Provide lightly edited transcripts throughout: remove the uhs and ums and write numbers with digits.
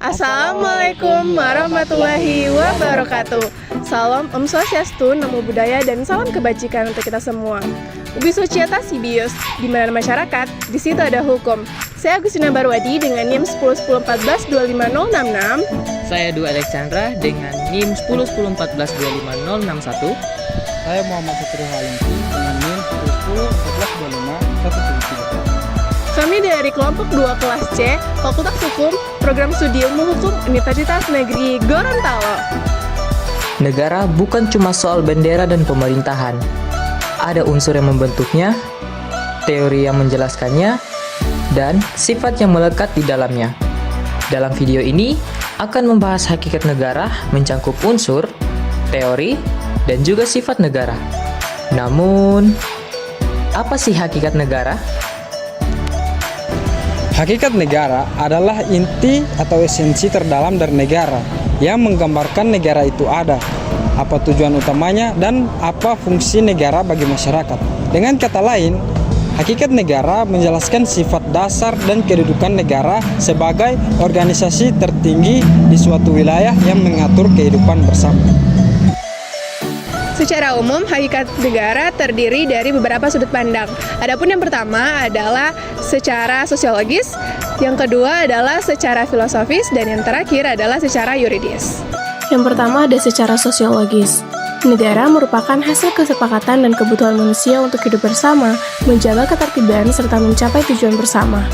Assalamualaikum warahmatullahi wabarakatuh. Salam Om Swastiastu, Namo Buddhaya, dan salam kebajikan untuk kita semua. Ubi Societa Sibius, di mana masyarakat, di situ ada hukum. Saya Agustina Barwadi dengan NIM 101014-25066. Saya Dwi Alexandra dengan NIM 101014-25061. Saya Muhammad Satrio Halimpi dengan NIM 101014-25173. Kami dari kelompok 2 kelas C, Fakultas Hukum, Program Studi Ilmu Hukum Universitas Negeri Gorontalo. Negara bukan cuma soal bendera dan pemerintahan. Ada unsur yang membentuknya, teori yang menjelaskannya, dan sifat yang melekat di dalamnya. Dalam video ini akan membahas hakikat negara mencangkup unsur, teori, dan juga sifat negara. Namun, apa sih hakikat negara? Hakikat negara adalah inti atau esensi terdalam dari negara yang menggambarkan negara itu ada, apa tujuan utamanya, dan apa fungsi negara bagi masyarakat. Dengan kata lain, hakikat negara menjelaskan sifat dasar dan kedudukan negara sebagai organisasi tertinggi di suatu wilayah yang mengatur kehidupan bersama. Secara umum, hakikat negara terdiri dari beberapa sudut pandang. Adapun yang pertama adalah secara sosiologis, yang kedua adalah secara filosofis, dan yang terakhir adalah secara yuridis. Yang pertama ada secara sosiologis. Negara merupakan hasil kesepakatan dan kebutuhan manusia untuk hidup bersama, menjaga ketertiban, serta mencapai tujuan bersama.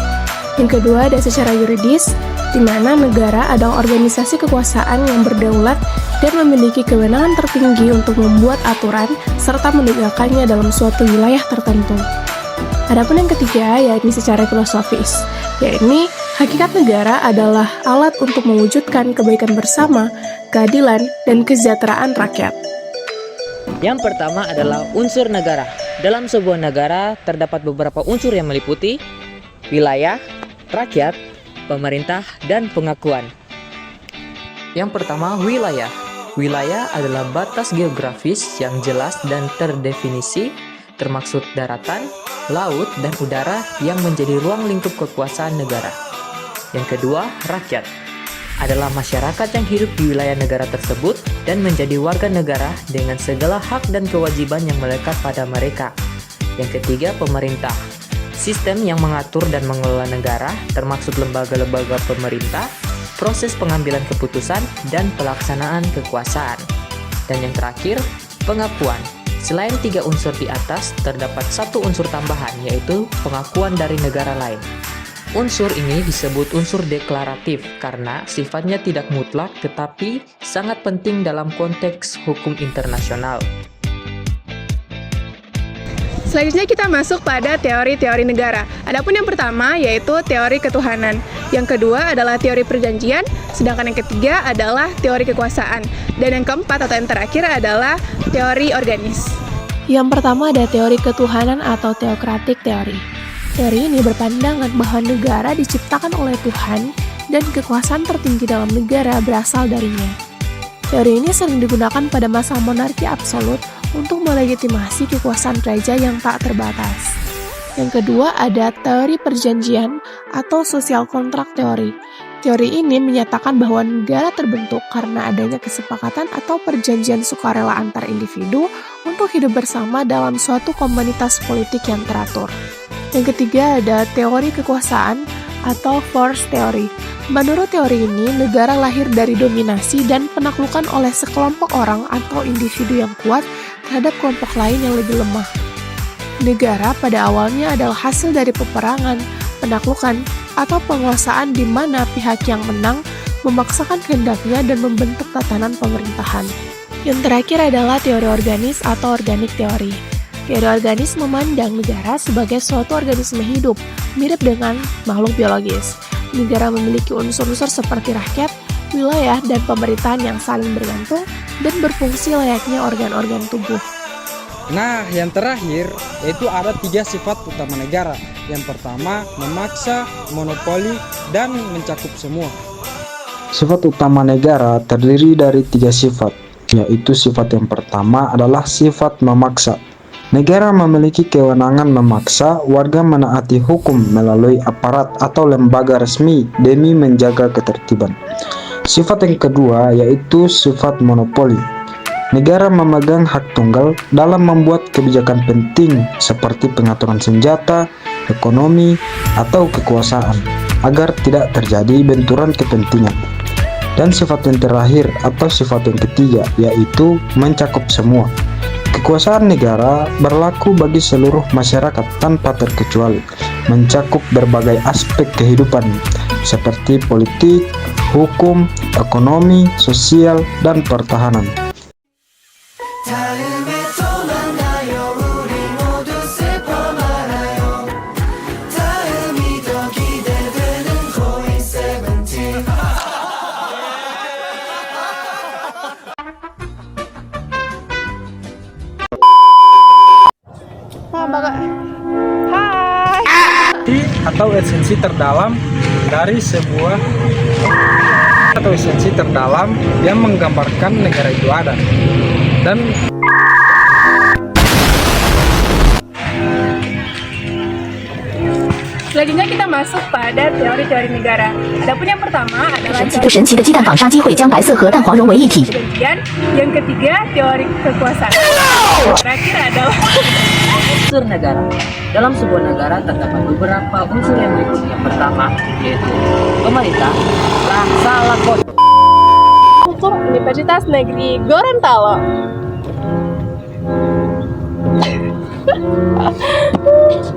Yang kedua ada secara yuridis, di mana negara adalah organisasi kekuasaan yang berdaulat dan memiliki kewenangan tertinggi untuk membuat aturan serta menegakkannya dalam suatu wilayah tertentu. Adapun yang ketiga, yakni secara filosofis, yakni hakikat negara adalah alat untuk mewujudkan kebaikan bersama, keadilan, dan kesejahteraan rakyat. Yang pertama adalah unsur negara. Dalam sebuah negara terdapat beberapa unsur yang meliputi wilayah, rakyat, pemerintah, dan pengakuan. Yang pertama, wilayah. Wilayah adalah batas geografis yang jelas dan terdefinisi, termaksud daratan, laut, dan udara yang menjadi ruang lingkup kekuasaan negara. Yang kedua, rakyat. Adalah masyarakat yang hidup di wilayah negara tersebut dan menjadi warga negara dengan segala hak dan kewajiban yang melekat pada mereka. Yang ketiga, pemerintah. Sistem yang mengatur dan mengelola negara, termaksud lembaga-lembaga pemerintah, proses pengambilan keputusan, dan pelaksanaan kekuasaan. Dan yang terakhir, pengakuan. Selain 3 unsur di atas, terdapat 1 unsur tambahan, yaitu pengakuan dari negara lain. Unsur ini disebut unsur deklaratif karena sifatnya tidak mutlak tetapi sangat penting dalam konteks hukum internasional. Selanjutnya kita masuk pada teori-teori negara. Adapun yang pertama yaitu teori ketuhanan. Yang kedua adalah teori perjanjian, sedangkan yang ketiga adalah teori kekuasaan. Dan yang keempat atau yang terakhir adalah teori organis. Yang pertama ada teori ketuhanan atau theocratic theory. Teori ini berpandangan bahwa negara diciptakan oleh Tuhan dan kekuasaan tertinggi dalam negara berasal darinya. Teori ini sering digunakan pada masa monarki absolut untuk melegitimasi kekuasaan raja yang tak terbatas. Yang kedua ada teori perjanjian atau social contract theory. Teori ini menyatakan bahwa negara terbentuk karena adanya kesepakatan atau perjanjian sukarela antar individu untuk hidup bersama dalam suatu komunitas politik yang teratur. Yang ketiga ada teori kekuasaan atau force theory. Menurut teori ini, negara lahir dari dominasi dan penaklukan oleh sekelompok orang atau individu yang kuat terhadap kelompok lain yang lebih lemah. Negara pada awalnya adalah hasil dari peperangan, penaklukan, atau penguasaan di mana pihak yang menang memaksakan kehendaknya dan membentuk tatanan pemerintahan. Yang terakhir adalah teori organis atau organic theory. Teori organis memandang negara sebagai suatu organisme hidup, mirip dengan makhluk biologis. Negara memiliki unsur-unsur seperti rakyat, wilayah, dan pemerintahan yang saling bergantung dan berfungsi layaknya organ-organ tubuh. Nah, yang terakhir yaitu ada 3 sifat utama negara. Yang pertama, memaksa, monopoli, dan mencakup semua. Sifat utama negara terdiri dari 3 sifat, yaitu sifat yang pertama adalah sifat memaksa. Negara memiliki kewenangan memaksa warga menaati hukum melalui aparat atau lembaga resmi demi menjaga ketertiban. Sifat yang kedua yaitu sifat monopoli. Negara memegang hak tunggal dalam membuat kebijakan penting seperti pengaturan senjata, ekonomi, atau kekuasaan agar tidak terjadi benturan kepentingan. Dan sifat yang terakhir atau sifat yang ketiga yaitu mencakup semua. Kekuasaan negara berlaku bagi seluruh masyarakat tanpa terkecuali, mencakup berbagai aspek kehidupan seperti politik, hukum, ekonomi, sosial, dan pertahanan. Atau esensi terdalam dari sebuah atau esensi terdalam yang menggambarkan negara itu ada. Dan Selanjutnya kita masuk pada teori-teori negara. Adapun yang pertama adalah 神奇的鸡蛋纺纱机会将白色和蛋黄融为一体。 perjanjian, yang ketiga teori kekuasaan, terakhir adalah Unsur negara. Dalam sebuah negara terdapat beberapa unsur yang meliputi. Yang pertama yaitu pemerintah, salah kota. Hukum Universitas Negeri Gorontalo.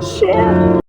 Shit.